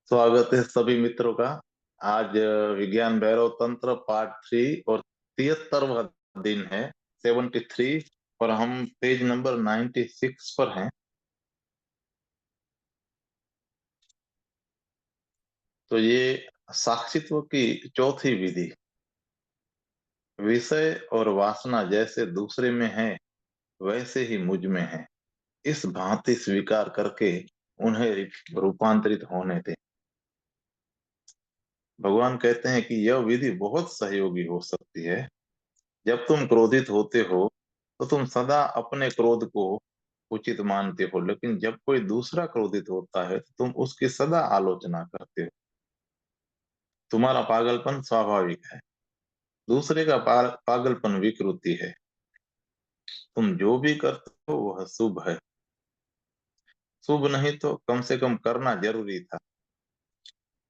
स्वागत है सभी मित्रों का। आज विज्ञान भैरव तंत्र पार्ट 3 और 73वां दिन है। 73 और हम पेज नंबर 96 पर हैं। तो ये साक्षित्व की चौथी विधि। विषय और वासना जैसे दूसरे में है वैसे ही मुझ में है, इस भांति स्वीकार करके उन्हें रूपांतरित होने दें। भगवान कहते हैं कि यह विधि बहुत सहयोगी हो सकती है। जब तुम क्रोधित होते हो तो तुम सदा अपने क्रोध को उचित मानते हो, लेकिन जब कोई दूसरा क्रोधित होता है तो तुम उसकी सदा आलोचना करते हो। तुम्हारा पागलपन स्वाभाविक है, दूसरे का पागलपन विकृति है। तुम जो भी करते हो वह शुभ है। शुभ नहीं तो कम से कम करना जरूरी था।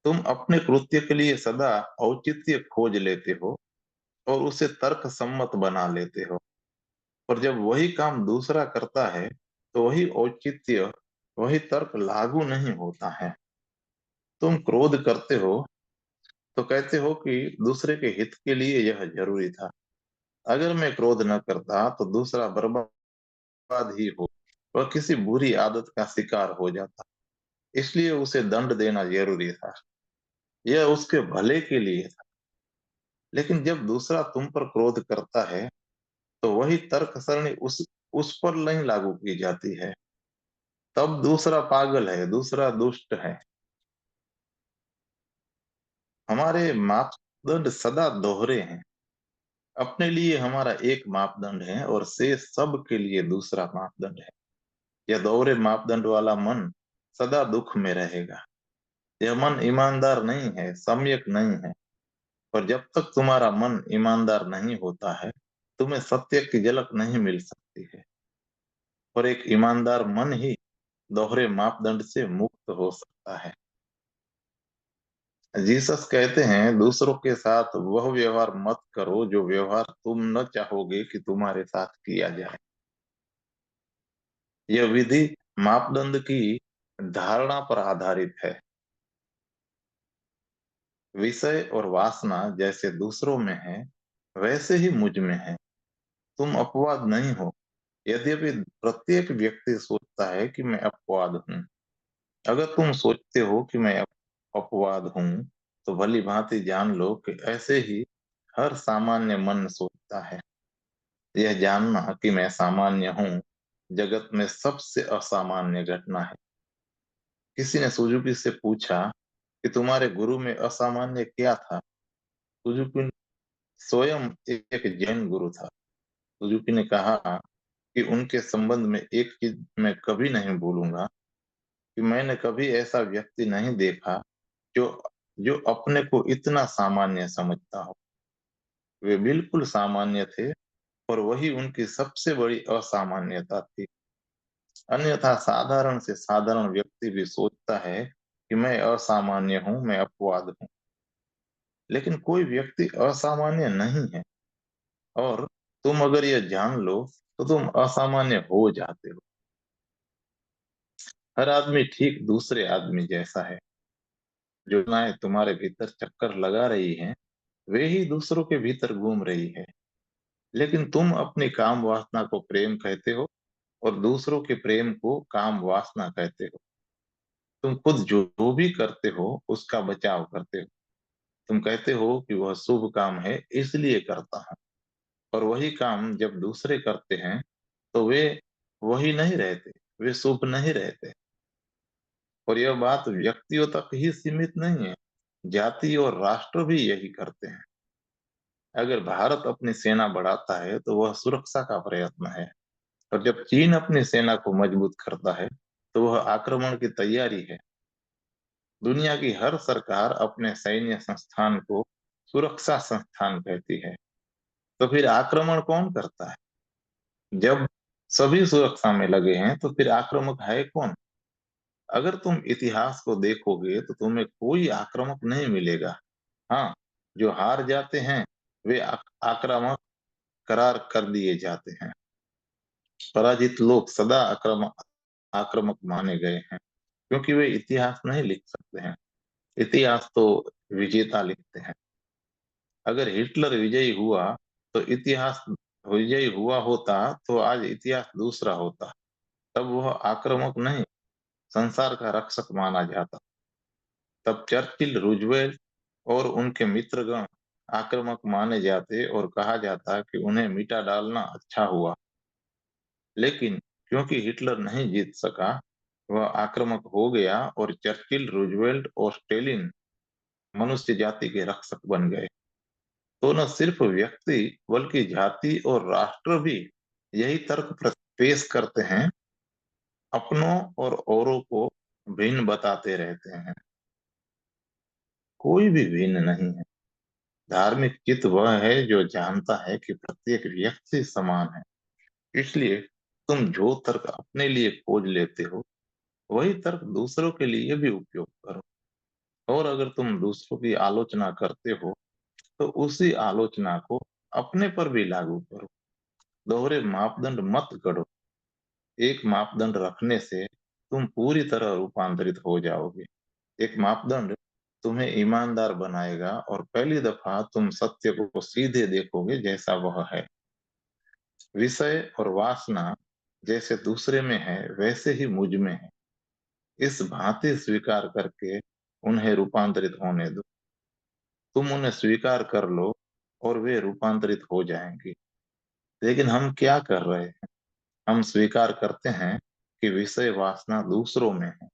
तुम अपने कृत्य के लिए सदा औचित्य खोज लेते हो और उसे तर्क सम्मत बना लेते हो। और जब वही काम दूसरा करता है तो वही औचित्य, वही तर्क लागू नहीं होता है। तुम क्रोध करते हो तो कहते हो कि दूसरे के हित के लिए यह जरूरी था। अगर मैं क्रोध न करता तो दूसरा बर्बाद ही हो, वह किसी बुरी आदत का शिकार हो जाता, इसलिए उसे दंड देना जरूरी था। यह उसके भले के लिए था। लेकिन जब दूसरा तुम पर क्रोध करता है तो वही तर्क सरणी उस पर नहीं लागू की जाती है। तब दूसरा पागल है, दूसरा दुष्ट है। हमारे मापदंड सदा दोहरे हैं। अपने लिए हमारा एक मापदंड है और शेष सब के लिए दूसरा मापदंड है। यह दोहरे मापदंड वाला मन सदा दुख में रहेगा। यह मन ईमानदार नहीं है, सम्यक नहीं है। और जब तक तुम्हारा मन ईमानदार नहीं होता है, तुम्हें सत्य की झलक नहीं मिल सकती है। और एक ईमानदार मन ही दोहरे मापदंड से मुक्त हो सकता है। जीसस कहते हैं, दूसरों के साथ वह व्यवहार मत करो जो व्यवहार तुम न चाहोगे कि तुम्हारे साथ किया जाए। यह विधि मापदंड की धारणा पर आधारित है। विषय और वासना जैसे दूसरों में है वैसे ही मुझ में है। तुम अपवाद नहीं हो। यद्यपि प्रत्येक व्यक्ति सोचता है कि मैं अपवाद हूँ। अगर तुम सोचते हो कि मैं अपवाद हूँ तो भली भांति जान लो कि ऐसे ही हर सामान्य मन सोचता है। यह जानना कि मैं सामान्य हूँ जगत में सबसे असामान्य घटना है। किसी ने सुजुकी से पूछा कि तुम्हारे गुरु में असामान्य क्या था। सुजुकी स्वयं एक जैन गुरु था। सुजुकी ने कहा कि उनके संबंध में एक चीज मैं कभी नहीं भूलूंगा, कि मैंने कभी ऐसा व्यक्ति नहीं देखा जो जो अपने को इतना सामान्य समझता हो। वे बिल्कुल सामान्य थे और वही उनकी सबसे बड़ी असामान्यता थी। अन्यथा साधारण से साधारण व्यक्ति भी सोचता है कि मैं असामान्य हूँ, मैं अपवाद हूँ। लेकिन कोई व्यक्ति असामान्य नहीं है। और तुम अगर यह जान लो तो तुम असामान्य हो जाते हो। हर आदमी ठीक दूसरे आदमी जैसा है। जो नाएं तुम्हारे भीतर चक्कर लगा रही हैं वे ही दूसरों के भीतर घूम रही है। लेकिन तुम अपनी काम वासना को प्रेम कहते हो और दूसरों के प्रेम को काम वासना कहते हो। तुम खुद जो भी करते हो उसका बचाव करते हो। तुम कहते हो कि वह शुभ काम है इसलिए करता हूं। और वही काम जब दूसरे करते हैं तो वे वही नहीं रहते, वे शुभ नहीं रहते। और यह बात व्यक्तियों तक ही सीमित नहीं है, जाति और राष्ट्र भी यही करते हैं। अगर भारत अपनी सेना बढ़ाता है तो वह सुरक्षा का प्रयत्न है। और जब चीन अपनी सेना को मजबूत करता है तो वह आक्रमण की तैयारी है। दुनिया की हर सरकार अपने सैन्य संस्थान को सुरक्षा संस्थान कहती है। तो फिर आक्रमण कौन करता है? जब सभी सुरक्षा में लगे हैं तो फिर आक्रामक है कौन? अगर तुम इतिहास को देखोगे तो तुम्हें कोई आक्रामक नहीं मिलेगा। हाँ, जो हार जाते हैं वे आक्रामक करार कर दिए जाते हैं। पराजित लोग सदा आक्रामक आक्रामक माने गए हैं क्योंकि वे इतिहास नहीं लिख सकते हैं। इतिहास तो विजेता लिखते हैं। अगर हिटलर विजयी हुआ तो इतिहास विजयी हुआ होता, तो आज इतिहास दूसरा होता। तब वह आक्रामक नहीं, संसार का रक्षक माना जाता। तब चर्चिल, रूजवेल्ट और उनके मित्रगण आक्रामक माने जाते और कहा जाता कि उन्हें मिटा डालना अच्छा हुआ। लेकिन क्योंकि हिटलर नहीं जीत सका, वह आक्रामक हो गया और चर्चिल, रूजवेल्ट और स्टेलिन मनुष्य जाति के रक्षक बन गए। तो न सिर्फ व्यक्ति बल्कि जाति और राष्ट्र भी यही तर्क पेश करते हैं, अपनों और औरों को भिन्न बताते रहते हैं। कोई भी भिन्न नहीं है। धार्मिक चित्त वह है जो जानता है कि प्रत्येक व्यक्ति समान है। इसलिए तुम जो तर्क अपने लिए खोज लेते हो, वही तर्क दूसरों के लिए भी उपयोग करो। और अगर तुम दूसरों की आलोचना करते हो, तो उसी आलोचना को अपने पर भी लागू करो। दोहरे मापदंड मत गढ़ो। एक मापदंड रखने से तुम पूरी तरह रूपांतरित हो जाओगे। एक मापदंड तुम्हें ईमानदार बनाएगा और पहली दफा तुम सत्य को सीधे देखोगे जैसा वह है। विषय और वासना जैसे दूसरे में है, वैसे ही मुझ में है। इस भांति स्वीकार करके उन्हें रूपांतरित होने दो। तुम उन्हें स्वीकार कर लो और वे रूपांतरित हो जाएंगी। लेकिन हम क्या कर रहे हैं? हम स्वीकार करते हैं कि विषय वासना दूसरों में है।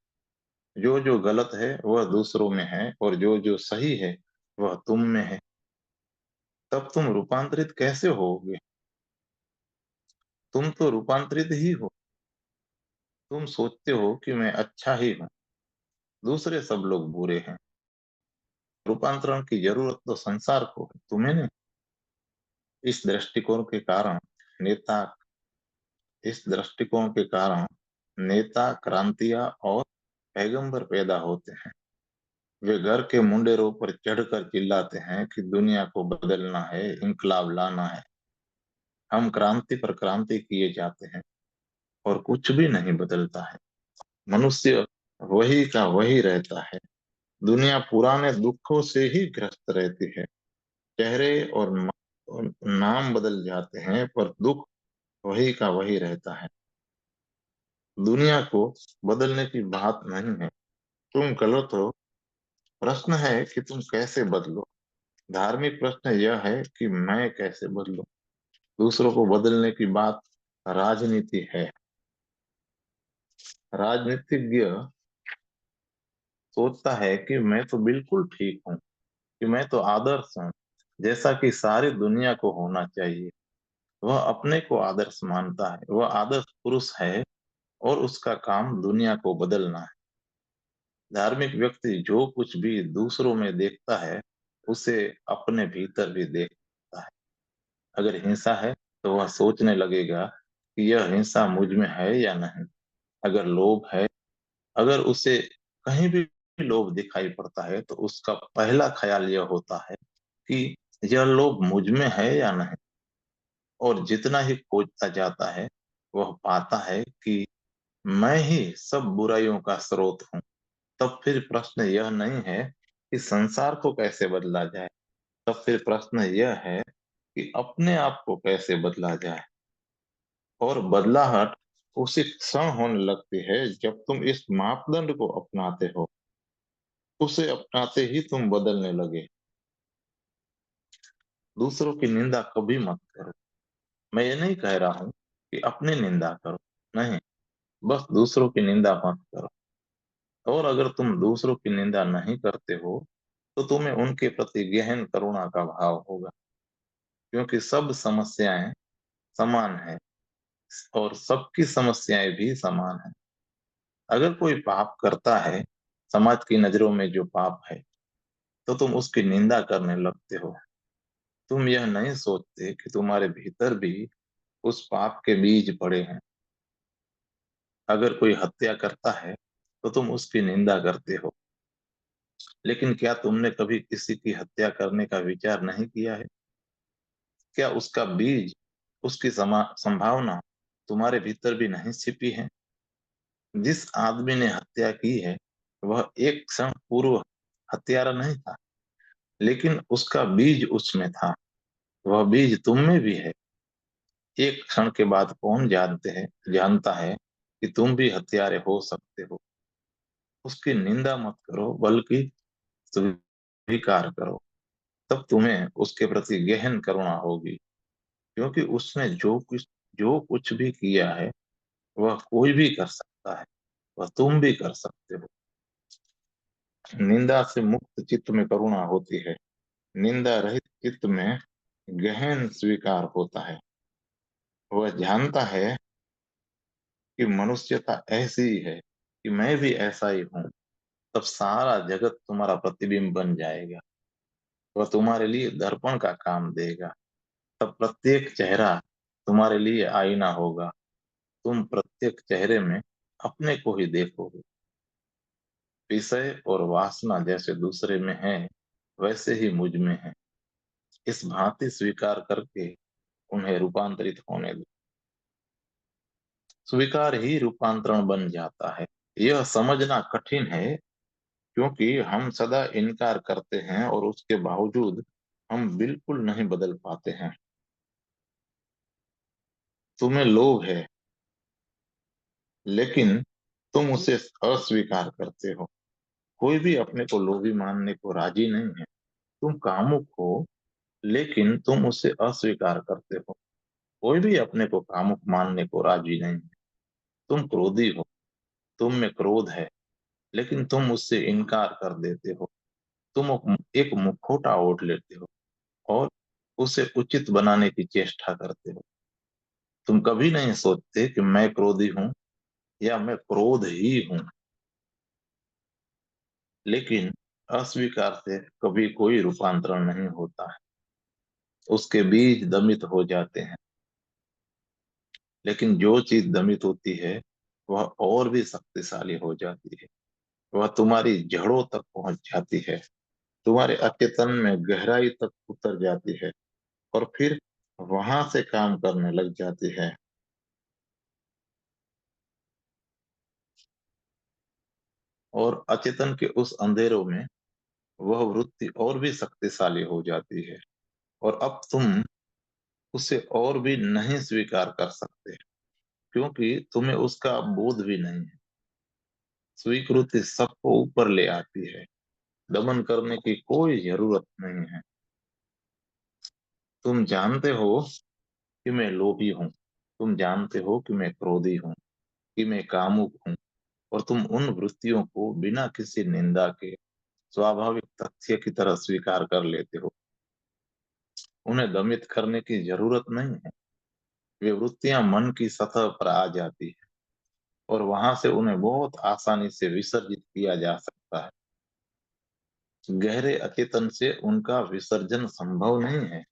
जो जो गलत है वह दूसरों में है और जो जो सही है वह तुम में है। तब तुम रूपांतरित कैसे होगे? तुम तो रूपांतरित ही हो। तुम सोचते हो कि मैं अच्छा ही हूँ, दूसरे सब लोग बुरे हैं। रूपांतरण की जरूरत तो संसार को है, तुम्हें नहीं। इस दृष्टिकोण के कारण नेता इस दृष्टिकोण के कारण नेता, क्रांतियां और पैगंबर पैदा होते हैं। वे घर के मुंडेरों पर चढ़कर चिल्लाते हैं कि दुनिया को बदलना है, इंकलाब लाना है। हम क्रांति पर क्रांति किए जाते हैं और कुछ भी नहीं बदलता है। मनुष्य वही का वही रहता है। दुनिया पुराने दुखों से ही ग्रस्त रहती है। चेहरे और नाम बदल जाते हैं, पर दुख वही का वही रहता है। दुनिया को बदलने की बात नहीं है। तुम गलत हो। प्रश्न है कि तुम कैसे बदलो। धार्मिक प्रश्न यह है कि मैं कैसे बदलूं। दूसरों को बदलने की बात राजनीति है। राजनीतिज्ञ सोचता है कि मैं तो बिल्कुल ठीक हूँ, कि मैं तो आदर्श हूँ, जैसा कि सारी दुनिया को होना चाहिए। वह अपने को आदर्श मानता है। वह आदर्श पुरुष है और उसका काम दुनिया को बदलना है। धार्मिक व्यक्ति जो कुछ भी दूसरों में देखता है, उसे अपने भीतर भी देखता है। अगर हिंसा है तो वह सोचने लगेगा कि यह हिंसा मुझ में है या नहीं। अगर लोभ है, अगर उसे कहीं भी लोभ दिखाई पड़ता है, तो उसका पहला ख्याल यह होता है कि यह लोभ मुझ में है या नहीं। और जितना ही खोजता जाता है, वह पाता है कि मैं ही सब बुराइयों का स्रोत हूँ। तब फिर प्रश्न यह नहीं है कि संसार को कैसे बदला जाए। तब फिर प्रश्न यह है कि अपने आप को कैसे बदला जाए। और बदलाहट उसी क्षण होने लगती है जब तुम इस मापदंड को अपनाते हो। उसे अपनाते ही तुम बदलने लगे। दूसरों की निंदा कभी मत करो। मैं ये नहीं कह रहा हूं कि अपनी निंदा करो, नहीं, बस दूसरों की निंदा मत करो। और अगर तुम दूसरों की निंदा नहीं करते हो, तो तुम्हें उनके प्रति गहन करुणा का भाव होगा। क्योंकि सब समस्याएं समान है और सबकी समस्याएं भी समान है। अगर कोई पाप करता है, समाज की नजरों में जो पाप है, तो तुम उसकी निंदा करने लगते हो। तुम यह नहीं सोचते कि तुम्हारे भीतर भी उस पाप के बीज पड़े हैं। अगर कोई हत्या करता है, तो तुम उसकी निंदा करते हो। लेकिन क्या तुमने कभी किसी की हत्या करने का विचार नहीं किया है? क्या उसका बीज, उसकी संभावना तुम्हारे भीतर भी नहीं छिपी है? जिस आदमी ने हत्या की है, वह एक क्षण पूर्व हत्यारा नहीं था, लेकिन उसका बीज उसमें था। वह बीज तुम में भी है। एक क्षण के बाद कौन जानता है कि तुम भी हत्यारे हो सकते हो। उसकी निंदा मत करो, बल्कि स्वीकार करो। तब तुम्हें उसके प्रति गहन करुणा होगी, क्योंकि उसने जो कुछ भी किया है वह कोई भी कर सकता है, वह तुम भी कर सकते हो। निंदा से मुक्त चित्त में करुणा होती है। निंदा रहित चित्त में गहन स्वीकार होता है। वह जानता है कि मनुष्यता ऐसी ही है, कि मैं भी ऐसा ही हूँ। तब सारा जगत तुम्हारा प्रतिबिंब बन जाएगा। वह तुम्हारे लिए दर्पण का काम देगा। तब प्रत्येक चेहरा तुम्हारे लिए आईना होगा। तुम प्रत्येक चेहरे में अपने को ही देखोगे। विषय और वासना जैसे दूसरे में है, वैसे ही मुझ में है। इस भांति स्वीकार करके उन्हें रूपांतरित होने दो। स्वीकार ही रूपांतरण बन जाता है। यह समझना कठिन है, क्योंकि हम सदा इनकार करते हैं और उसके बावजूद हम बिल्कुल नहीं बदल पाते हैं। तुम्हें लोभ है, लेकिन तुम उसे अस्वीकार करते हो। कोई भी अपने को लोभी मानने को राजी नहीं है। तुम कामुक हो, लेकिन तुम उसे अस्वीकार करते हो। कोई भी अपने को कामुक मानने को राजी नहीं है। तुम क्रोधी हो, तुम में क्रोध है, लेकिन तुम उससे इनकार कर देते हो। तुम एक मुखौटा ओढ़ लेते हो और उसे उचित बनाने की चेष्टा करते हो। तुम कभी नहीं सोचते कि मैं क्रोधी हूं या मैं क्रोध ही हूं। लेकिन अस्वीकार से कभी कोई रूपांतरण नहीं होता है। उसके बीज दमित हो जाते हैं। लेकिन जो चीज दमित होती है वह और भी शक्तिशाली हो जाती है। वह तुम्हारी जड़ों तक पहुंच जाती है, तुम्हारे अचेतन में गहराई तक उतर जाती है और फिर वहां से काम करने लग जाती है। और अचेतन के उस अंधेरों में वह वृत्ति और भी शक्तिशाली हो जाती है। और अब तुम उसे और भी नहीं स्वीकार कर सकते, क्योंकि तुम्हें उसका बोध भी नहीं है। स्वीकृति सबको ऊपर ले आती है। दमन करने की कोई जरूरत नहीं है। तुम जानते हो कि मैं लोभी हूँ। तुम जानते हो कि मैं क्रोधी हूँ, कि मैं कामुक हूँ। और तुम उन वृत्तियों को बिना किसी निंदा के स्वाभाविक तथ्य की तरह स्वीकार कर लेते हो। उन्हें दमित करने की जरूरत नहीं है। वे वृत्तियां मन की सतह पर आ जाती है और वहां से उन्हें बहुत आसानी से विसर्जित किया जा सकता है। गहरे अचेतन से उनका विसर्जन संभव नहीं है।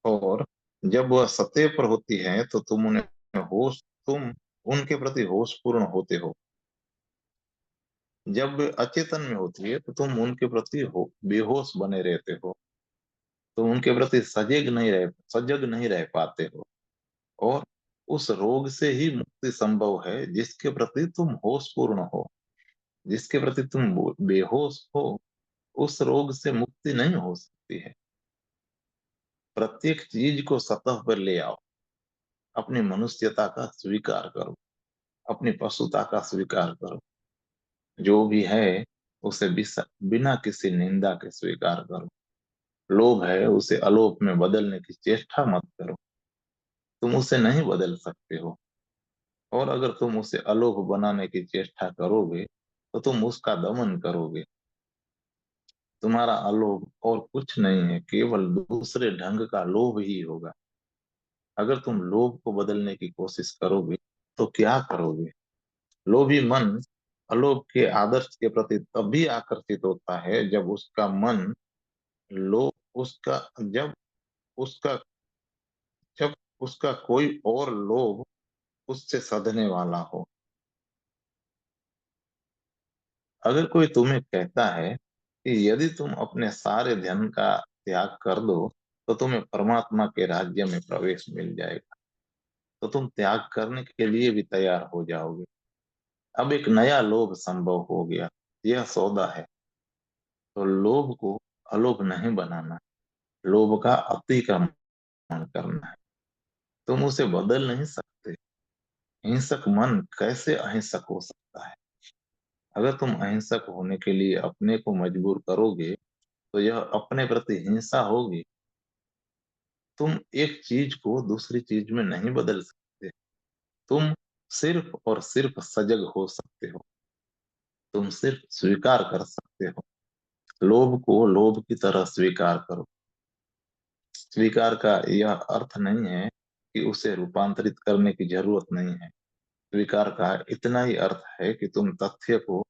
और जब वह सतह पर होती है तो तुम उनके प्रति होशपूर्ण होते हो। जब वे अचेतन में होती है तो तुम उनके प्रति बेहोश बने रहते हो। तुम उनके प्रति सजग नहीं रह पाते हो। और उस रोग से ही मुक्ति संभव है जिसके प्रति तुम होशपूर्ण हो। जिसके प्रति तुम बेहोश हो, उस रोग से मुक्ति नहीं हो सकती है। प्रत्येक चीज को सतह पर ले आओ। अपनी मनुष्यता का स्वीकार करो। अपनी पशुता का स्वीकार करो। जो भी है उसे बिना किसी निंदा के स्वीकार करो। लोभ है, उसे अलोभ में बदलने की चेष्टा मत करो। तुम उसे नहीं बदल सकते हो। और अगर तुम उसे अलोभ बनाने की चेष्टा करोगे तो तुम उसका दमन करोगे। तुम्हारा अलोभ और कुछ नहीं है, केवल दूसरे ढंग का लोभ ही होगा। अगर तुम लोभ को बदलने की कोशिश करोगे तो क्या करोगे? लोभी मन अलोभ के आदर्श के प्रति तभी आकर्षित होता है जब उसका मन लो उसका जब उसका जब उसका कोई और लोभ उससे सधने वाला हो। अगर कोई तुम्हें कहता है कि यदि तुम अपने सारे धन का त्याग कर दो तो तुम्हें परमात्मा के राज्य में प्रवेश मिल जाएगा, तो तुम त्याग करने के लिए भी तैयार हो जाओगे। अब एक नया लोभ संभव हो गया। यह सौदा है। तो लोभ को अलोभ नहीं बनाना, लोभ का अति का मन करना है। तुम उसे बदल नहीं सकते। हिंसक मन कैसे अहिंसक हो सकता है? अगर तुम अहिंसक होने के लिए अपने को मजबूर करोगे तो यह अपने प्रति हिंसा होगी। तुम एक चीज को दूसरी चीज में नहीं बदल सकते। तुम सिर्फ और सिर्फ सजग हो सकते हो। तुम सिर्फ स्वीकार कर सकते हो। लोभ को लोभ की तरह स्वीकार करो। स्वीकार का यह अर्थ नहीं है कि उसे रूपांतरित करने की जरूरत नहीं है। स्वीकार का इतना ही अर्थ है कि तुम तथ्य को,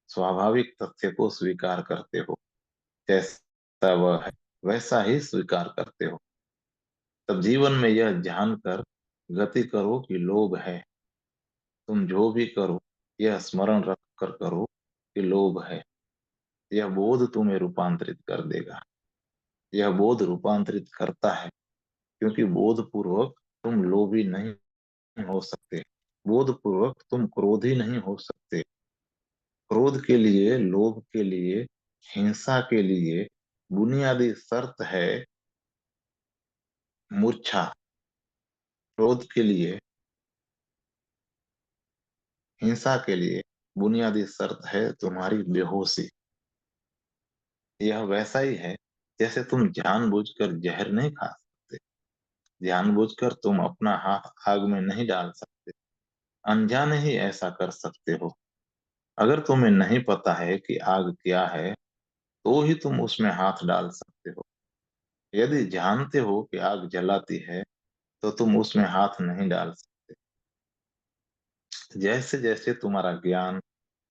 स्वाभाविक तथ्य को स्वीकार करते हो। जैसा वह है वैसा ही स्वीकार करते हो। तब जीवन में यह जानकर गति करो कि लोभ है। तुम जो भी करो यह स्मरण रख कर करो कि लोभ है। यह बोध तुम्हें रूपांतरित कर देगा। यह बोध रूपांतरित करता है, क्योंकि बोध पूर्वक तुम लोभी नहीं हो सकते। बोध पूर्वक तुम क्रोधी नहीं हो सकते। क्रोध के लिए, लोभ के लिए, हिंसा के लिए बुनियादी शर्त है मूर्छा। क्रोध के लिए, हिंसा के लिए बुनियादी शर्त है तुम्हारी बेहोशी। यह वैसा ही है जैसे तुम जानबूझकर जहर नहीं खा सकते। जानबूझकर तुम अपना हाथ आग में नहीं डाल सकते। अनजाने ही ऐसा कर सकते हो। अगर तुम्हें नहीं पता है कि आग क्या है तो ही तुम उसमें हाथ डाल सकते हो। यदि जानते हो कि आग जलाती है तो तुम उसमें हाथ नहीं डाल सकते। जैसे जैसे तुम्हारा ज्ञान,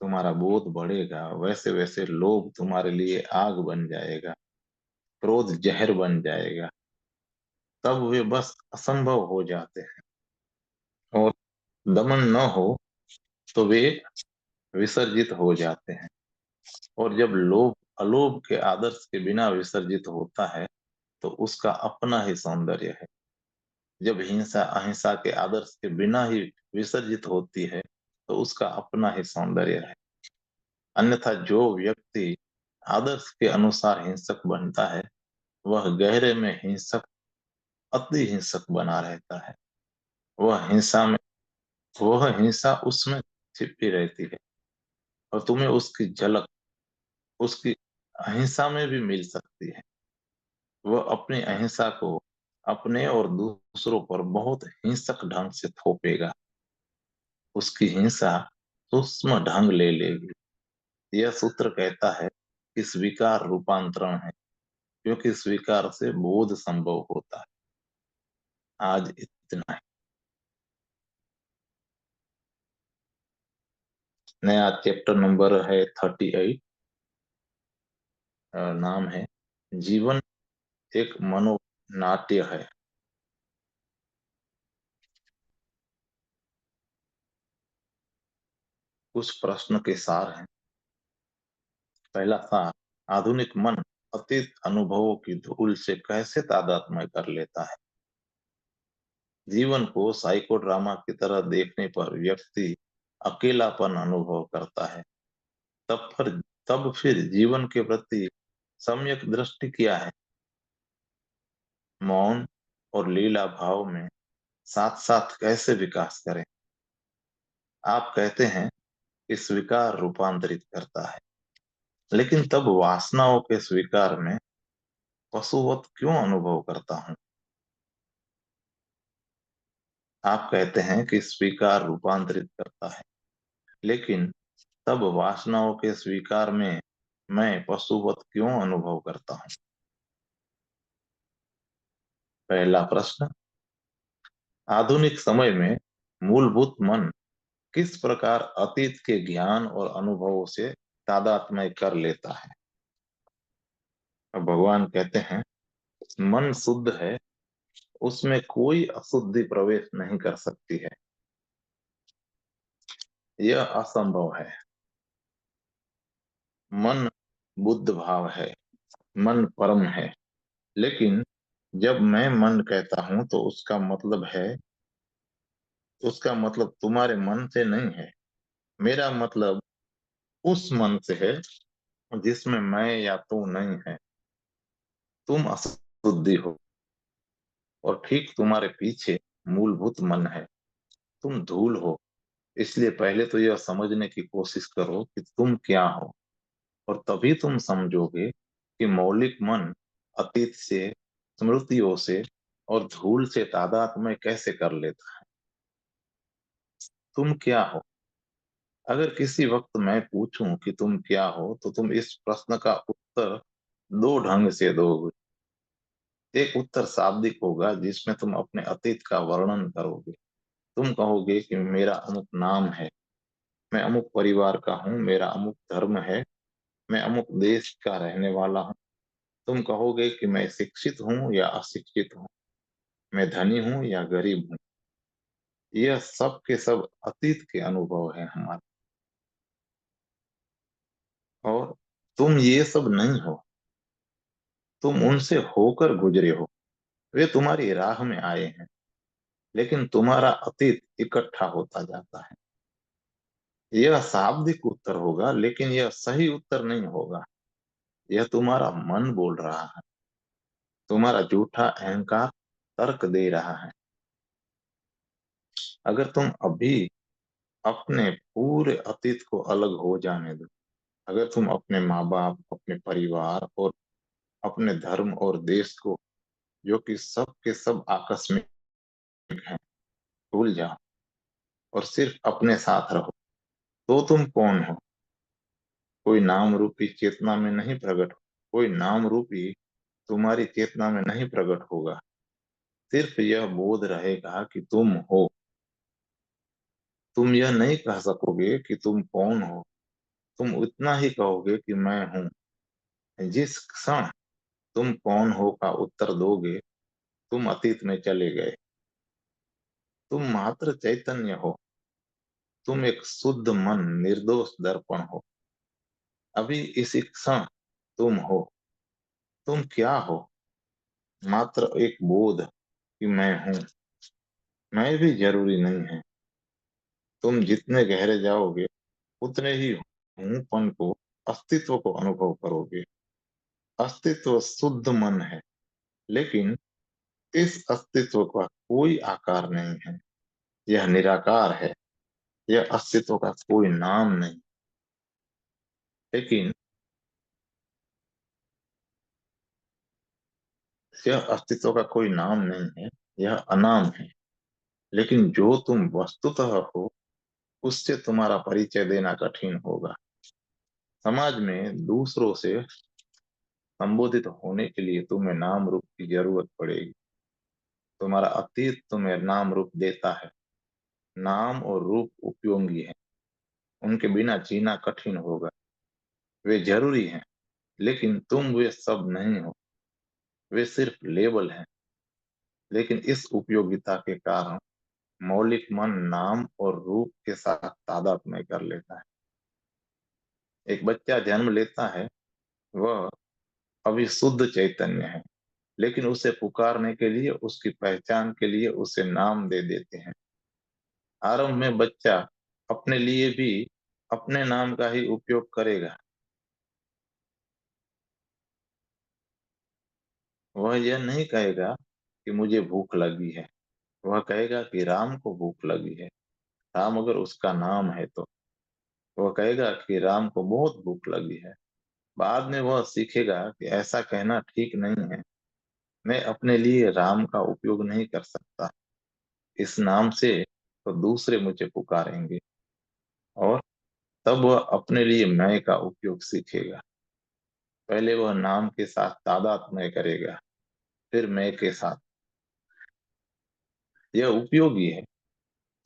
तुम्हारा बोध बढ़ेगा वैसे वैसे लोभ तुम्हारे लिए आग बन जाएगा, क्रोध जहर बन जाएगा। तब वे बस असंभव हो जाते हैं। और दमन न हो तो वे विसर्जित हो जाते हैं। और जब लोभ अलोभ के आदर्श के बिना विसर्जित होता है तो उसका अपना ही सौंदर्य है। जब हिंसा अहिंसा के आदर्श के बिना ही विसर्जित होती है तो उसका अपना ही सौंदर्य है। अन्यथा जो व्यक्ति आदर्श के अनुसार हिंसक बनता है वह गहरे में हिंसक, अति हिंसक बना रहता है। वह हिंसा में, वह हिंसा उसमें छिपी रहती है और तुम्हें उसकी झलक उसकी अहिंसा में भी मिल सकती है। वह अपनी अहिंसा को अपने और दूसरों पर बहुत हिंसक ढंग से थोपेगा। उसकी हिंसा सूक्ष्म ढंग ले लेगी। यह सूत्र कहता है कि स्वीकार रूपांतरण है, क्योंकि स्वीकार से बोध संभव होता है। आज इतना है। नया चैप्टर नंबर है 38। नाम है जीवन एक मनोनाट्य है। कुछ प्रश्न के सार हैं। पहला सार, आधुनिक मन अतीत अनुभवों की धूल से कैसे तादात्म्य कर लेता है। जीवन को साइको ड्रामा की तरह देखने पर व्यक्ति अकेलापन अनुभव करता है। तब फिर तब फिर जीवन के प्रति सम्यक दृष्टि क्या है? मौन और लीला भाव में साथ साथ कैसे विकास करें? आप कहते हैं कि स्वीकार रूपांतरित करता है, लेकिन तब वासनाओं के स्वीकार में पशुवत क्यों अनुभव करता हूँ? आप कहते हैं कि स्वीकार रूपांतरित करता है, लेकिन तब वासनाओं के स्वीकार में मैं पशुवत क्यों अनुभव करता हूँ? पहला प्रश्न, आधुनिक समय में मूलभूत मन किस प्रकार अतीत के ज्ञान और अनुभवों से तादात्म्य कर लेता है? अब भगवान कहते हैं मन शुद्ध है, उसमें कोई अशुद्धि प्रवेश नहीं कर सकती है। यह असंभव है। मन बुद्ध भाव है, मन परम है। लेकिन जब मैं मन कहता हूं तो उसका मतलब तुम्हारे मन से नहीं है। मेरा मतलब उस मन से है जिसमें मैं या तू नहीं है। तुम अशुद्धि हो और ठीक तुम्हारे पीछे मूलभूत मन है। तुम धूल हो। इसलिए पहले तो यह समझने की कोशिश करो कि तुम क्या हो, और तभी तुम समझोगे कि मौलिक मन अतीत से, स्मृतियों से और धूल से तादात्म्य कैसे कर लेता है। तुम क्या हो? अगर किसी वक्त मैं पूछूं कि तुम क्या हो, तो तुम इस प्रश्न का उत्तर दो ढंग से दोगे। एक उत्तर शाब्दिक होगा, जिसमें तुम अपने अतीत का वर्णन करोगे। तुम कहोगे कि मेरा अमुक नाम है, मैं अमुक परिवार का हूँ, मेरा अमुक धर्म है, मैं अमुक देश का रहने वाला हूँ। तुम कहोगे कि मैं शिक्षित हूँ या अशिक्षित हूँ, मैं धनी हूँ या गरीब हूँ। यह सब के सब अतीत के अनुभव है हमारे। और तुम ये सब नहीं हो, तुम उनसे होकर गुजरे हो। वे तुम्हारी राह में आए हैं, लेकिन तुम्हारा अतीत इकट्ठा होता जाता है। यह शाब्दिक उत्तर होगा, लेकिन यह सही उत्तर नहीं होगा। यह तुम्हारा मन बोल रहा है। तुम्हारा झूठा अहंकार तर्क दे रहा है। अगर तुम अभी अपने पूरे अतीत को अलग हो जाने दो, अगर तुम अपने माँ बाप, अपने परिवार और अपने धर्म और देश को, जो कि सब के सब आकस्मिक हैं, भूल जाओ और सिर्फ अपने साथ रहो, तो तुम कौन हो? कोई नाम रूपी चेतना में नहीं प्रकट हो, कोई नाम रूपी तुम्हारी चेतना में नहीं प्रकट होगा। सिर्फ यह बोध रहेगा कि तुम हो। तुम यह नहीं कह सकोगे कि तुम कौन हो। तुम उतना ही कहोगे कि मैं हूं। जिस क्षण तुम कौन हो का उत्तर दोगे, तुम अतीत में चले गए। तुम मात्र चैतन्य हो। तुम एक शुद्ध मन, निर्दोष दर्पण हो। अभी इसी क्षण तुम हो। तुम क्या हो? मात्र एक बोध कि मैं हूं। मैं भी जरूरी नहीं है। तुम जितने गहरे जाओगे, उतने ही हूंपन को, अस्तित्व को अनुभव करोगे। अस्तित्व शुद्ध मन है, लेकिन इस अस्तित्व का कोई आकार नहीं है। यह निराकार है। यह अस्तित्व का कोई नाम नहीं, लेकिन यह अस्तित्व का कोई नाम नहीं है। यह अनाम है। लेकिन जो तुम वस्तुतः हो, उससे तुम्हारा परिचय देना कठिन होगा। समाज में दूसरों से संबोधित होने के लिए तुम्हें नाम रूप की जरूरत पड़ेगी। तुम्हारा अतीत तुम्हें नाम रूप देता है। नाम और रूप उपयोगी है। उनके बिना जीना कठिन होगा। वे जरूरी हैं, लेकिन तुम वे सब नहीं हो। वे सिर्फ लेबल हैं। लेकिन इस उपयोगिता के कारण मौलिक मन नाम और रूप के साथ तादात्म्य कर लेता है। एक बच्चा जन्म लेता है, वह अभी शुद्ध चैतन्य है, लेकिन उसे पुकारने के लिए, उसकी पहचान के लिए उसे नाम दे देते हैं। आरंभ में बच्चा अपने लिए भी अपने नाम का ही उपयोग करेगा। वह यह नहीं कहेगा कि मुझे भूख लगी है। वह कहेगा कि राम को भूख लगी है। राम अगर उसका नाम है तो वह कहेगा कि राम को बहुत भूख लगी है। बाद में वह सीखेगा कि ऐसा कहना ठीक नहीं है। मैं अपने लिए राम का उपयोग नहीं कर सकता। इस नाम से तो दूसरे मुझे पुकारेंगे। और तब वह अपने लिए मैं का उपयोग सीखेगा। पहले वह नाम के साथ तादात्म्य करेगा, फिर मैं के साथ। यह उपयोगी है।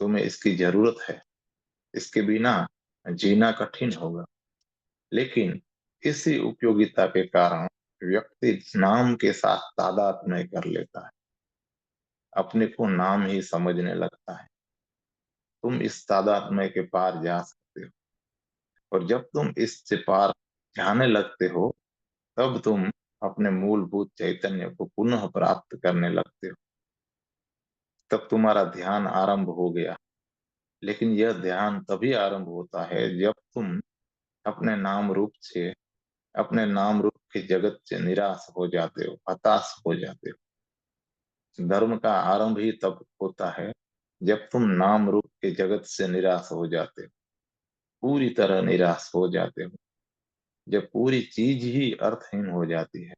तुम्हें इसकी जरूरत है। इसके बिना जीना कठिन होगा। लेकिन इसी उपयोगिता के कारण व्यक्ति नाम के साथ तादात्म्य कर लेता है। अपने को नाम ही समझने लगता है। तुम इस तादात्म्य के पार जा सकते हो। और जब तुम इससे पार जाने लगते हो, तब तुम अपने मूलभूत चैतन्य को पुनः प्राप्त करने लगते हो। तब तुम्हारा ध्यान आरंभ हो गया। लेकिन यह ध्यान तभी आरंभ होता है जब तुम अपने नाम रूप से अपने नाम रूप के जगत से निराश हो जाते हो, हताश हो जाते हो। धर्म का आरंभ ही तब होता है जब तुम नाम रूप के जगत से निराश हो जाते हो, पूरी तरह निराश हो जाते हो, जब पूरी चीज ही अर्थहीन हो जाती है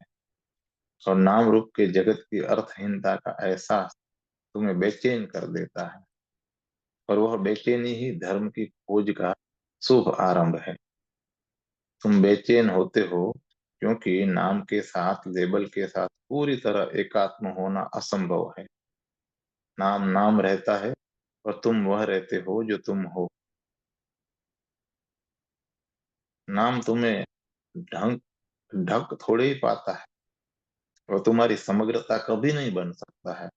और नाम रूप के जगत की अर्थहीनता का एहसास तुम्हें बेचैन कर देता है। और वह बेचैनी ही धर्म की खोज का शुभ आरंभ है। तुम बेचैन होते हो क्योंकि नाम के साथ, लेबल के साथ पूरी तरह एकात्म होना असंभव है। नाम नाम रहता है और तुम वह रहते हो जो तुम हो। नाम तुम्हें ढंग ढक थोड़े ही पाता है और तुम्हारी समग्रता कभी नहीं बन सकता है।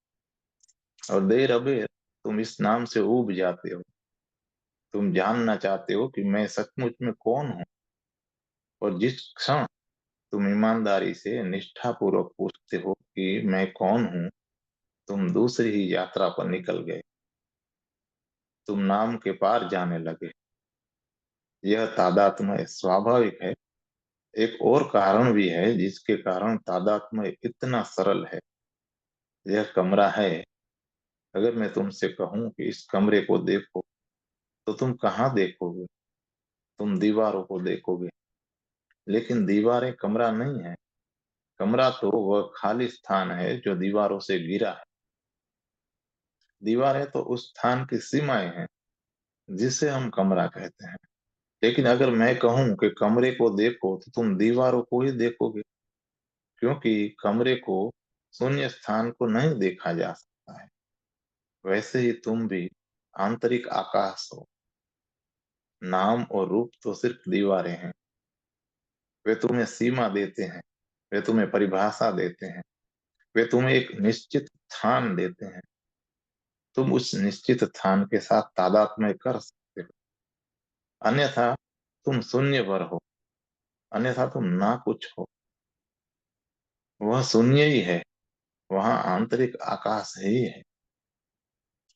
और देर अबेर तुम इस नाम से ऊब जाते हो। तुम जानना चाहते हो कि मैं सचमुच में कौन हूँ। और जिस क्षण तुम ईमानदारी से निष्ठापूर्वक पूछते हो कि मैं कौन हूँ, तुम दूसरी ही यात्रा पर निकल गए। तुम नाम के पार जाने लगे। यह तादात्म्य स्वाभाविक है। एक और कारण भी है जिसके कारण तादात्म्य इतना सरल है। यह कमरा है। अगर मैं तुमसे कहूं कि इस कमरे को देखो, तो तुम कहाँ देखोगे? तुम दीवारों को देखोगे। लेकिन दीवारें कमरा नहीं है। कमरा तो वह खाली स्थान है जो दीवारों से घिरा है। दीवारें तो उस स्थान की सीमाएं हैं जिसे हम कमरा कहते हैं। लेकिन अगर मैं कहूं कि कमरे को देखो, तो तुम दीवारों को ही देखोगे, क्योंकि कमरे को, शून्य स्थान को नहीं देखा जा सकता है। वैसे ही तुम भी आंतरिक आकाश हो। नाम और रूप तो सिर्फ दीवारें हैं। वे तुम्हें सीमा देते हैं, वे तुम्हें परिभाषा देते हैं, वे तुम्हें एक निश्चित स्थान देते हैं। तुम उस निश्चित स्थान के साथ तादात्म्य कर सकते हो। अन्यथा तुम शून्य पर हो। अन्यथा तुम ना कुछ हो। वह शून्य ही है। वहां आंतरिक आकाश ही है।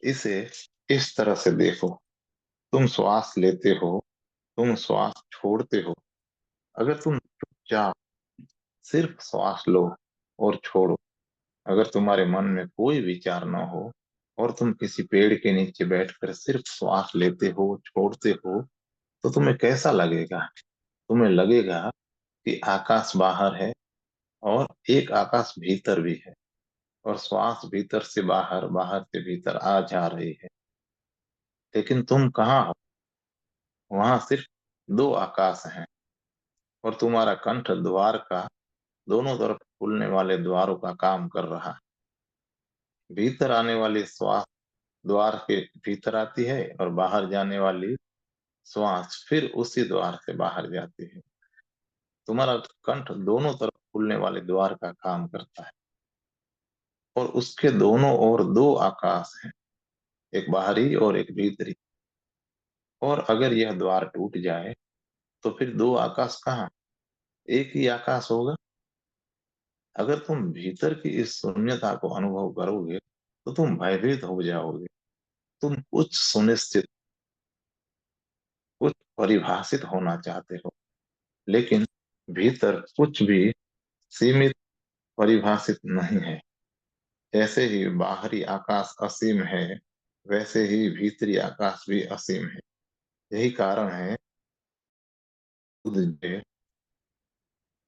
इसे इस तरह से देखो। तुम श्वास लेते हो, तुम श्वास छोड़ते हो। अगर तुम चुपचाप सिर्फ श्वास लो और छोड़ो, अगर तुम्हारे मन में कोई विचार ना हो और तुम किसी पेड़ के नीचे बैठकर सिर्फ श्वास लेते हो, छोड़ते हो, तो तुम्हें कैसा लगेगा? तुम्हें लगेगा कि आकाश बाहर है और एक आकाश भीतर भी है, और श्वास भीतर से बाहर, बाहर से भीतर आ जा रही है। लेकिन तुम कहाँ हो? वहां सिर्फ दो आकाश हैं और तुम्हारा कंठ द्वार का, दोनों तरफ खुलने वाले द्वारों का काम कर रहा है। भीतर आने वाली श्वास द्वार के भीतर आती है और बाहर जाने वाली श्वास फिर उसी द्वार से बाहर जाती है। तुम्हारा कंठ दोनों तरफ खुलने वाले द्वार का काम करता है और उसके दोनों ओर दो आकाश हैं, एक बाहरी और एक भीतरी। और अगर यह द्वार टूट जाए, तो फिर दो आकाश कहाँ? एक ही आकाश होगा। अगर तुम भीतर की इस शून्यता को अनुभव करोगे, तो तुम भयभीत हो जाओगे। तुम कुछ सुनिश्चित, कुछ परिभाषित होना चाहते हो, लेकिन भीतर कुछ भी सीमित, परिभाषित नहीं है। जैसे ही बाहरी आकाश असीम है, वैसे ही भीतरी आकाश भी असीम है। यही कारण है बुद्ध जी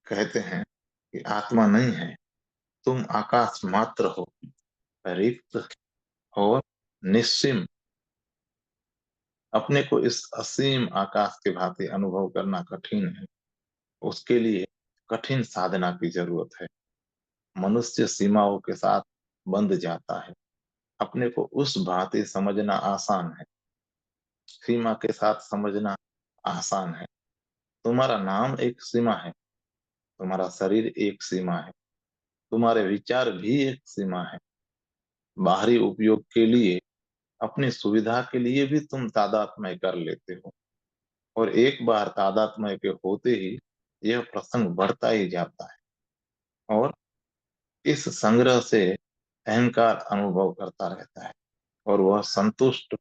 कहते हैं कि आत्मा नहीं है, तुम आकाश मात्र हो, रिक्त और निश्चिम। अपने को इस असीम आकाश के भांति अनुभव करना कठिन है। उसके लिए कठिन साधना की जरूरत है। मनुष्य सीमाओं के साथ बंध जाता है। अपने को उस भांति समझना आसान है। सीमा के साथ समझना आसान है। तुम्हारा नाम एक सीमा है, तुम्हारा शरीर एक सीमा है, तुम्हारे विचार भी एक सीमा है। बाहरी उपयोग के लिए, अपनी सुविधा के लिए भी तुम तादात्म्य कर लेते हो। और एक बार तादात्म्य के होते ही यह प्रसंग बढ़ता ही जाता है और इस संग्रह से अहंकार अनुभव करता रहता है और वह संतुष्ट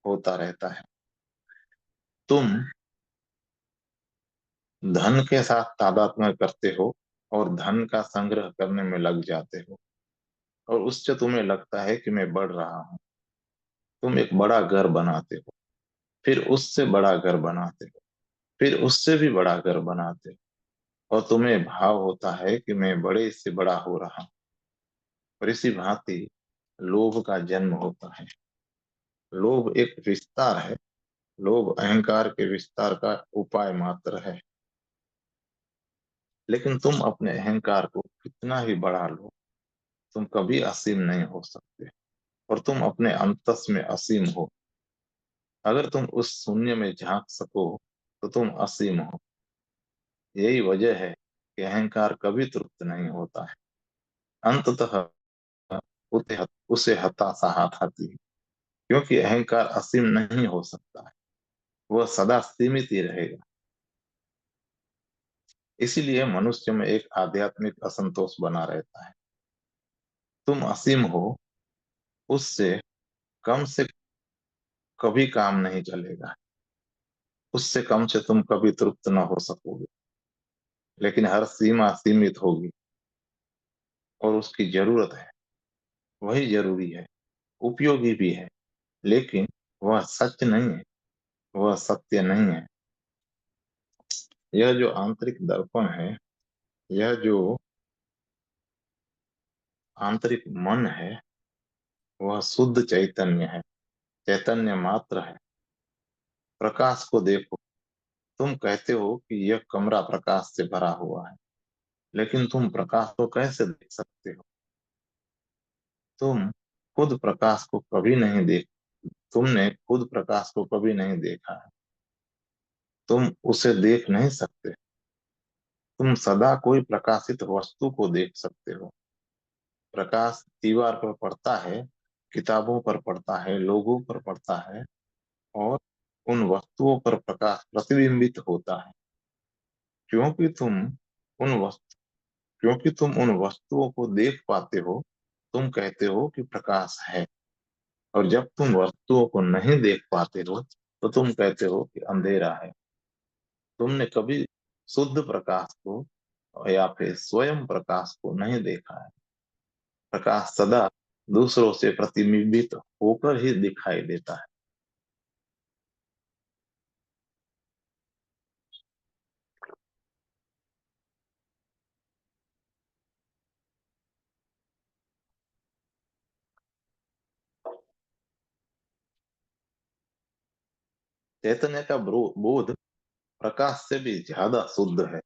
होता रहता है। तुम धन के साथ तादात्म्य करते हो और धन का संग्रह करने में लग जाते हो, और उससे तुम्हें लगता है कि मैं बढ़ रहा हूँ। तुम एक बड़ा घर बनाते हो, फिर उससे बड़ा घर बनाते हो, फिर उससे भी बड़ा घर बनाते हो, और तुम्हें भाव होता है कि मैं बड़े से बड़ा हो रहा हूँ। और इसी भांति लोभ का जन्म होता है। लोभ एक विस्तार है। लोभ अहंकार के विस्तार का उपाय मात्र है। लेकिन तुम अपने अहंकार को कितना ही बढ़ा लो, तुम कभी असीम नहीं हो सकते। और तुम अपने अंतस में असीम हो। अगर तुम उस शून्य में झांक सको तो तुम असीम हो। यही वजह है कि अहंकार कभी तृप्त नहीं होता है। अंततः उसे हताशा हाथ आती है, क्योंकि अहंकार असीम नहीं हो सकता है। वह सदा सीमित ही रहेगा। इसीलिए मनुष्य में एक आध्यात्मिक असंतोष बना रहता है। तुम असीम हो, उससे कम से कभी काम नहीं चलेगा। उससे कम से तुम कभी तृप्त न हो सकोगे। लेकिन हर सीमा सीमित होगी, और उसकी जरूरत है। वही जरूरी है, उपयोगी भी है। लेकिन वह सच नहीं है, वह सत्य नहीं है। यह जो आंतरिक दर्पण है, यह जो आंतरिक मन है, वह शुद्ध चैतन्य है। चैतन्य मात्र है। प्रकाश को देखो। तुम कहते हो कि यह कमरा प्रकाश से भरा हुआ है, लेकिन तुम प्रकाश को कैसे देख सकते हो? तुम खुद प्रकाश को कभी नहीं देख तुमने खुद प्रकाश को कभी नहीं देखा है। तुम उसे देख नहीं सकते। तुम सदा कोई प्रकाशित वस्तु को देख सकते हो। प्रकाश दीवार पर पड़ता है, किताबों पर पड़ता है, लोगों पर पड़ता है, और उन वस्तुओं पर प्रकाश प्रतिबिंबित होता है। क्योंकि तुम उन वस्तु क्योंकि तुम उन वस्तुओं को देख पाते हो, तुम कहते हो कि प्रकाश है। और जब तुम वस्तुओं को नहीं देख पाते हो, तो तुम कहते हो कि अंधेरा है। तुमने कभी शुद्ध प्रकाश को या फिर स्वयं प्रकाश को नहीं देखा है। प्रकाश सदा दूसरों से प्रतिबिंबित होकर ही दिखाई देता है। चैतन्य का बोध प्रकाश से भी ज्यादा शुद्ध है।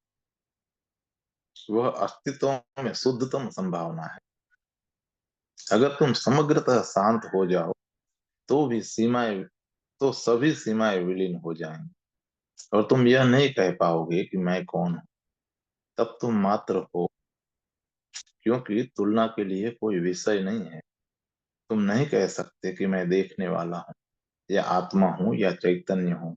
वह अस्तित्व में शुद्धतम संभावना है। अगर तुम समग्रतः शांत हो जाओ, तो भी सीमाएं तो सभी सीमाएं विलीन हो जाएंगी, और तुम यह नहीं कह पाओगे कि मैं कौन हूं। तब तुम मात्र हो, क्योंकि तुलना के लिए कोई विषय नहीं है। तुम नहीं कह सकते कि मैं देखने वाला हूँ, या आत्मा हूँ, या चैतन्य हूँ।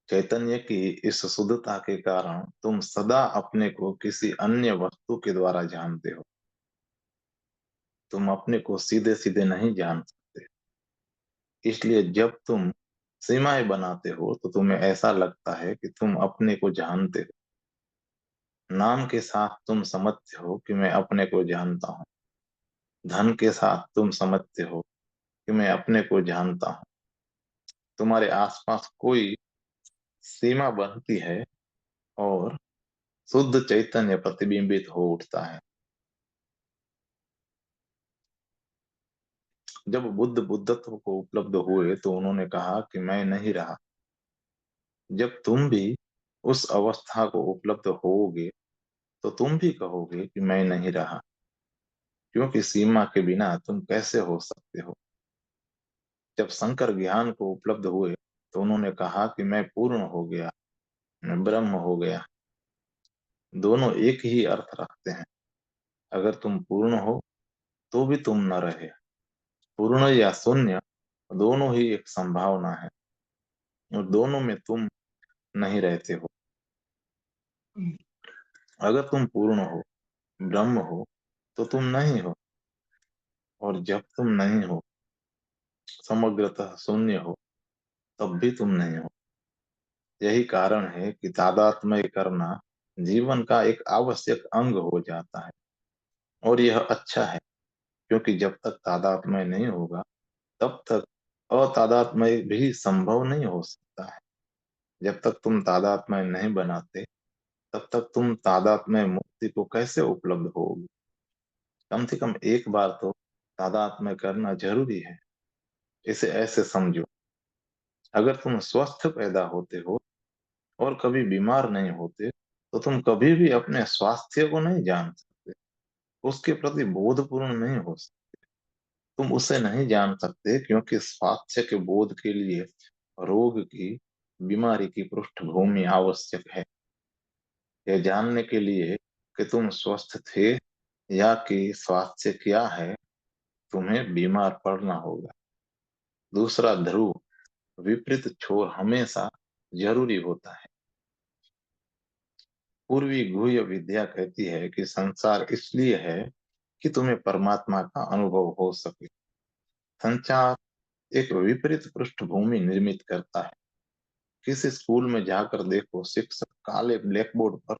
चैतन्य की इस शुद्धता के कारण तुम सदा अपने को किसी अन्य वस्तु के द्वारा जानते हो। तुम अपने को सीधे सीधे नहीं जान सकते। इसलिए जब तुम सीमाएं बनाते हो, तो तुम्हें ऐसा लगता है कि तुम अपने को जानते हो। नाम के साथ तुम समझते हो कि मैं अपने को जानता हूँ। धन के साथ तुम समझते हो कि मैं अपने को जानता हूँ। तुम्हारे आसपास कोई सीमा बनती है, और शुद्ध चैतन्य प्रतिबिंबित हो उठता है। जब बुद्ध बुद्धत्व को उपलब्ध हुए, तो उन्होंने कहा कि मैं नहीं रहा। जब तुम भी उस अवस्था को उपलब्ध होगे, तो तुम भी कहोगे कि मैं नहीं रहा। क्योंकि सीमा के बिना तुम कैसे हो सकते हो? जब शंकर ज्ञान को उपलब्ध हुए, तो उन्होंने कहा कि मैं पूर्ण हो गया, मैं ब्रह्म हो गया। दोनों एक ही अर्थ रखते हैं। अगर तुम पूर्ण हो, तो भी तुम न रहे। पूर्ण या शून्य, दोनों ही एक संभावना है, और दोनों में तुम नहीं रहते हो। अगर तुम पूर्ण हो, ब्रह्म हो, तो तुम नहीं हो। और जब तुम नहीं हो, समग्रतः शून्य हो, तब भी तुम नहीं हो। यही कारण है कि तादात्म्य करना जीवन का एक आवश्यक अंग हो जाता है। और यह अच्छा है, क्योंकि जब तक तादात्म्य नहीं होगा, तब तक अतादात्म्य भी संभव नहीं हो सकता है। जब तक तुम तादात्म्य नहीं बनाते, तब तक तुम तादात्म्य मुक्ति को कैसे उपलब्ध होगी। कम से कम एक बार तो तादात्म्य करना जरूरी है। इसे ऐसे समझो, अगर तुम स्वस्थ पैदा होते हो और कभी बीमार नहीं होते, तो तुम कभी भी अपने स्वास्थ्य को नहीं जान सकते, उसके प्रति बोधपूर्ण नहीं हो सकते। तुम उसे नहीं जान सकते, क्योंकि स्वास्थ्य के बोध के लिए रोग की, बीमारी की पृष्ठभूमि आवश्यक है। यह जानने के लिए कि तुम स्वस्थ थे या कि स्वास्थ्य क्या है, तुम्हें बीमार पड़ना होगा। दूसरा ध्रुव, विपरीत छोर हमेशा जरूरी होता है। पूर्वी गुह्य विद्या कहती है कि संसार इसलिए है कि तुम्हें परमात्मा का अनुभव हो सके। संचार एक विपरीत पृष्ठभूमि निर्मित करता है। किसी स्कूल में जाकर देखो, शिक्षक काले ब्लैक बोर्ड पर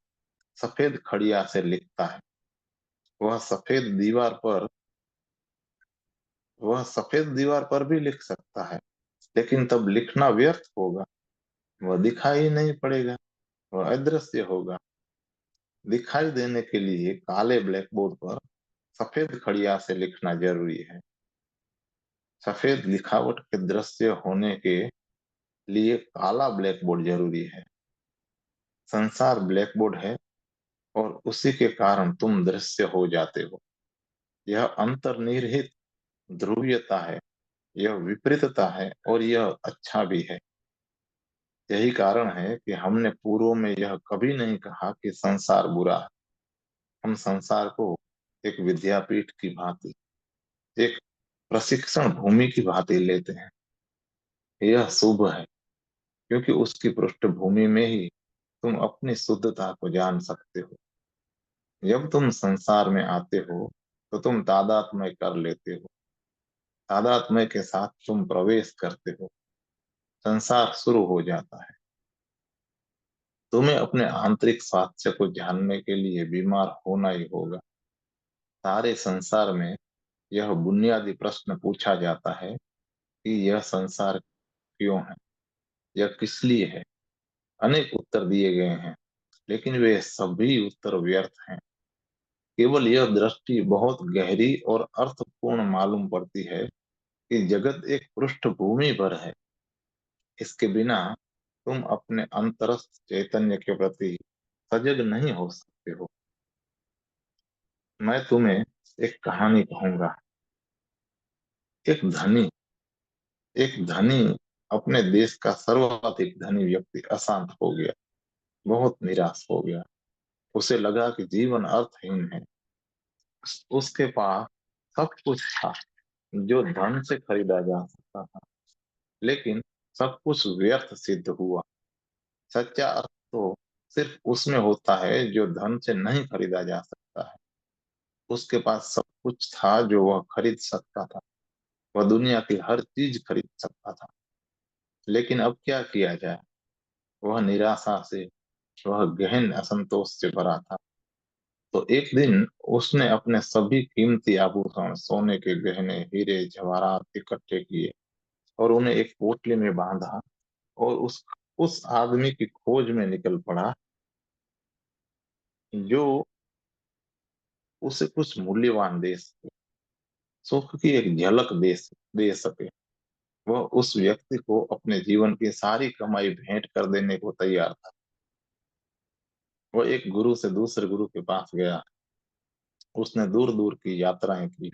सफेद खड़िया से लिखता है। वह सफेद दीवार पर वह सफेद दीवार पर भी लिख सकता है, लेकिन तब लिखना व्यर्थ होगा। वह दिखाई नहीं पड़ेगा, वह अदृश्य होगा। दिखाई देने के लिए काले ब्लैक बोर्ड पर सफेद खड़िया से लिखना जरूरी है। सफेद लिखावट के दृश्य होने के लिए काला ब्लैक बोर्ड जरूरी है। संसार ब्लैक बोर्ड है, और उसी के कारण तुम दृश्य हो जाते हो। यह अंतर्निहित ध्रुवीयता है, यह विपरीतता है, और यह अच्छा भी है। यही कारण है कि हमने पूर्व में यह कभी नहीं कहा कि संसार बुरा है। हम संसार को एक विद्यापीठ की भांति, एक प्रशिक्षण भूमि की भांति लेते हैं। यह शुभ है, क्योंकि उसकी पृष्ठभूमि में ही तुम अपनी शुद्धता को जान सकते हो। जब तुम संसार में आते हो, तो तुम तादात्म्य कर लेते हो। तादात्म्य के साथ तुम प्रवेश करते हो, संसार शुरू हो जाता है। तुम्हें अपने आंतरिक स्वास्थ्य को जानने के लिए बीमार होना ही होगा। सारे संसार में यह बुनियादी प्रश्न पूछा जाता है कि यह संसार क्यों है, यह किस लिए है। अनेक उत्तर दिए गए हैं, लेकिन वे सभी उत्तर व्यर्थ हैं। केवल यह दृष्टि बहुत गहरी और अर्थपूर्ण मालूम पड़ती है कि जगत एक पृष्ठभूमि पर है। इसके बिना तुम अपने अंतरस्थ चैतन्य के प्रति सजग नहीं हो सकते हो। मैं तुम्हें एक कहानी कहूंगा। एक धनी एक धनी अपने देश का सर्वाधिक धनी व्यक्ति अशांत हो गया, बहुत निराश हो गया। उसे लगा कि जीवन अर्थहीन है। उसके पास सब कुछ था जो धन से खरीदा जा सकता था, लेकिन सब कुछ व्यर्थ सिद्ध हुआ। सच्चा अर्थ तो सिर्फ उसमें होता है जो धन से नहीं खरीदा जा सकता है। उसके पास सब कुछ था जो वह खरीद सकता था। वह दुनिया की हर चीज खरीद सकता था, लेकिन अब क्या किया जाए। वह निराशा से, वह गहन असंतोष से भरा था। तो एक दिन उसने अपने सभी कीमती आभूषण, सोने के गहने, हीरे जवाहरात इकट्ठे किए और उन्हें एक पोटली में बांधा, और उस आदमी की खोज में निकल पड़ा जो उसे कुछ मूल्यवान दे सके, सुख की एक झलक दे सके। वह उस व्यक्ति को अपने जीवन की सारी कमाई भेंट कर देने को तैयार था। वह एक गुरु से दूसरे गुरु के पास गया। उसने दूर दूर की यात्राएं की,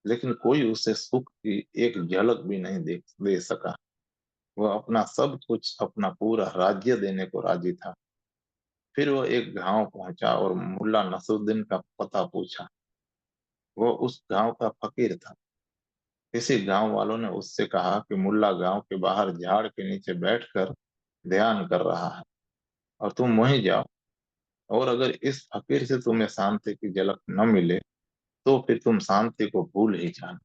लेकिन कोई उसे सुख की एक झलक भी नहीं दे सका। वह अपना सब कुछ, अपना पूरा राज्य देने को राजी था। फिर वह एक गांव पहुंचा और मुल्ला नसरुद्दीन का पता पूछा। वह उस गांव का फकीर था। किसी गांव वालों ने उससे कहा कि मुल्ला गांव के बाहर झाड़ के नीचे बैठकर ध्यान कर रहा है, और तुम वहीं जाओ। और अगर इस फकीर से तुम्हें शांति की झलक न मिले, तो फिर तुम शांति को भूल ही जाना।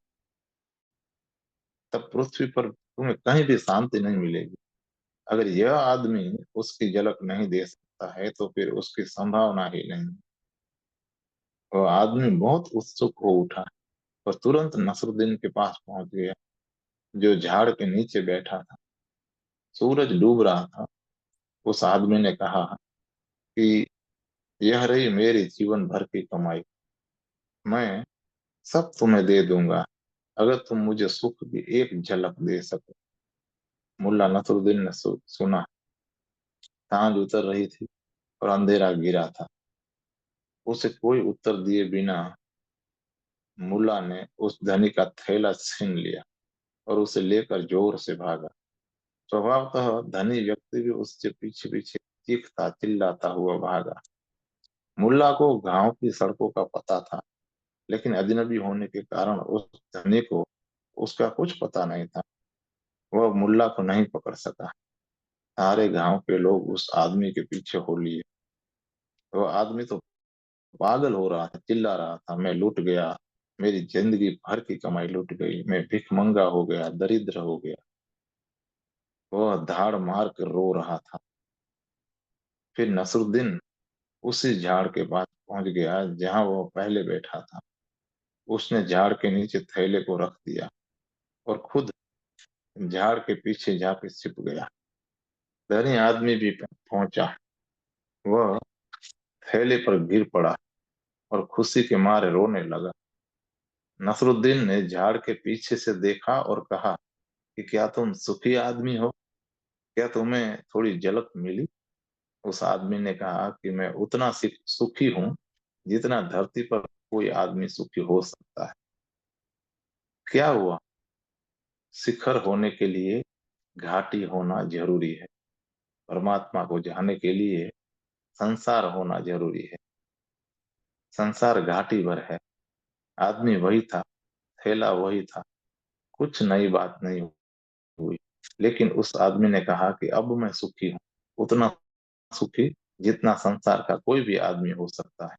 तब पृथ्वी पर तुम्हें कहीं भी शांति नहीं मिलेगी। अगर यह आदमी उसकी झलक नहीं दे सकता है तो फिर उसकी संभावना ही नहीं। वह आदमी बहुत उत्सुक हो उठा और तुरंत नसरुद्दीन के पास पहुंच गया, जो झाड़ के नीचे बैठा था। सूरज डूब रहा था। उस आदमी ने कहा कि यह रही मेरी जीवन भर की कमाई, मैं सब तुम्हें दे दूंगा अगर तुम मुझे सुख की एक झलक दे सको। मुल्ला नसरुद्दीन ने सुना। सांझ उतर रही थी और अंधेरा गिरा था। उसे कोई उत्तर दिए बिना मुल्ला ने उस धनी का थैला छीन लिया और उसे लेकर जोर से भागा। स्वभावतः धनी व्यक्ति भी उससे पीछे पीछे चीखता चिल्लाता हुआ भागा। मुल्ला को गांव की सड़कों का पता था, लेकिन अजनबी होने के कारण उस धनी को उसका कुछ पता नहीं था। वह मुल्ला को नहीं पकड़ सका। सारे गांव के लोग उस आदमी के पीछे हो लिए। वह आदमी तो पागल हो रहा था, चिल्ला रहा था, मैं लूट गया, मेरी जिंदगी भर की कमाई लूट गई, मैं भिखमंगा हो गया, दरिद्र हो गया। वह धाड़ मार कर रो रहा था। फिर नसरुद्दीन उसी झाड़ के पास पहुंच गया जहां वह पहले बैठा था। उसने झाड़ के नीचे थैले को रख दिया और खुद झाड़ के पीछे जाके छिप गया। धनी आदमी भी पहुंचा। वह थैले पर गिर पड़ा और खुशी के मारे रोने लगा। नसरुद्दीन ने झाड़ के पीछे से देखा और कहा कि क्या तुम सुखी आदमी हो? क्या तुम्हें थोड़ी झलक मिली? उस आदमी ने कहा कि मैं उतना सुखी हूं जितना धरती पर कोई आदमी सुखी हो सकता है। क्या हुआ? शिखर होने के लिए घाटी होना जरूरी है। परमात्मा को जाने के लिए संसार होना जरूरी है। संसार घाटी भर है। आदमी वही था, थैला वही था। कुछ नई बात नहीं हुई। लेकिन उस आदमी ने कहा कि अब मैं सुखी हूँ, उतना सुखी जितना संसार का कोई भी आदमी हो सकता है।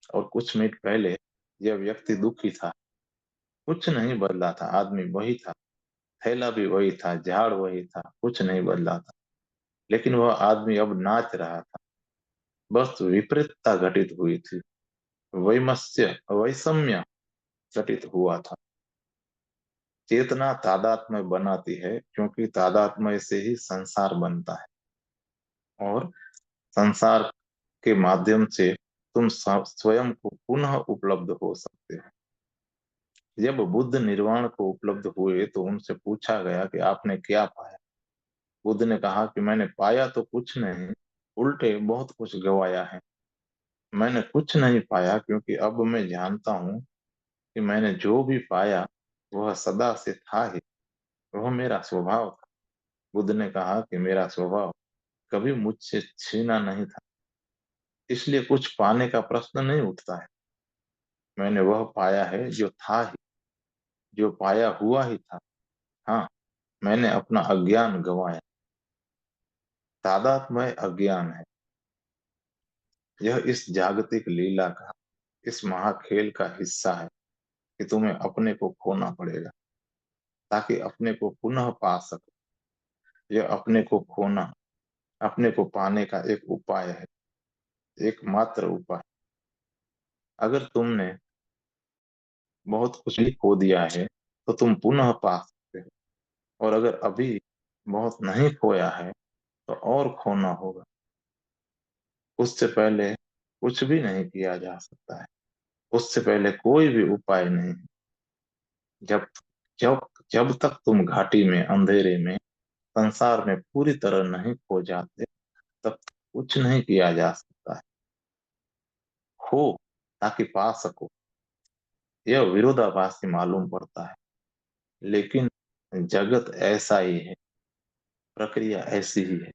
और कुछ मिनट पहले यह व्यक्ति दुखी था। कुछ नहीं बदला था, आदमी वही था, थैला भी वही था, झाड़ वही था, कुछ नहीं बदला था। लेकिन वह आदमी अब नाच रहा था। बस विपरीतता घटित हुई थी। वैमस्य वैषम्य घटित हुआ था। चेतना तादात्म्य बनाती है, क्योंकि तादात्म्य से ही संसार बनता है और संसार के माध्यम से तुम स्वयं को पुनः उपलब्ध हो सकते हो। जब बुद्ध निर्वाण को उपलब्ध हुए तो उनसे पूछा गया कि आपने क्या पाया। बुद्ध ने कहा कि मैंने पाया तो कुछ नहीं, उल्टे बहुत कुछ गवाया है। मैंने कुछ नहीं पाया क्योंकि अब मैं जानता हूँ कि मैंने जो भी पाया वह सदा से था ही। वह मेरा स्वभाव था। बुद्ध ने कहा कि मेरा स्वभाव कभी मुझसे छीना नहीं था, इसलिए कुछ पाने का प्रश्न नहीं उठता है। मैंने वह पाया है जो था ही, जो पाया हुआ ही था। हाँ, मैंने अपना अज्ञान गंवाया। तादात्म्य अज्ञान है। यह इस जागतिक लीला का, इस महाखेल का हिस्सा है कि तुम्हें अपने को खोना पड़ेगा ताकि अपने को पुनः पा सको। यह अपने को खोना अपने को पाने का एक उपाय है, एकमात्र उपाय। अगर तुमने बहुत कुछ भी खो दिया है तो तुम पुनः पा सकते हो, और अगर अभी बहुत नहीं खोया है तो और खोना होगा। उससे पहले कुछ भी नहीं किया जा सकता है। उससे पहले कोई भी उपाय नहीं है। जब जब जब तक तुम घाटी में अंधेरे में संसार में पूरी तरह नहीं खो जाते, तब तक कुछ नहीं किया जा सकता है। खो ताकि पा सको, यह विरोधाभासी मालूम पड़ता है, लेकिन जगत ऐसा ही है, प्रक्रिया ऐसी ही है।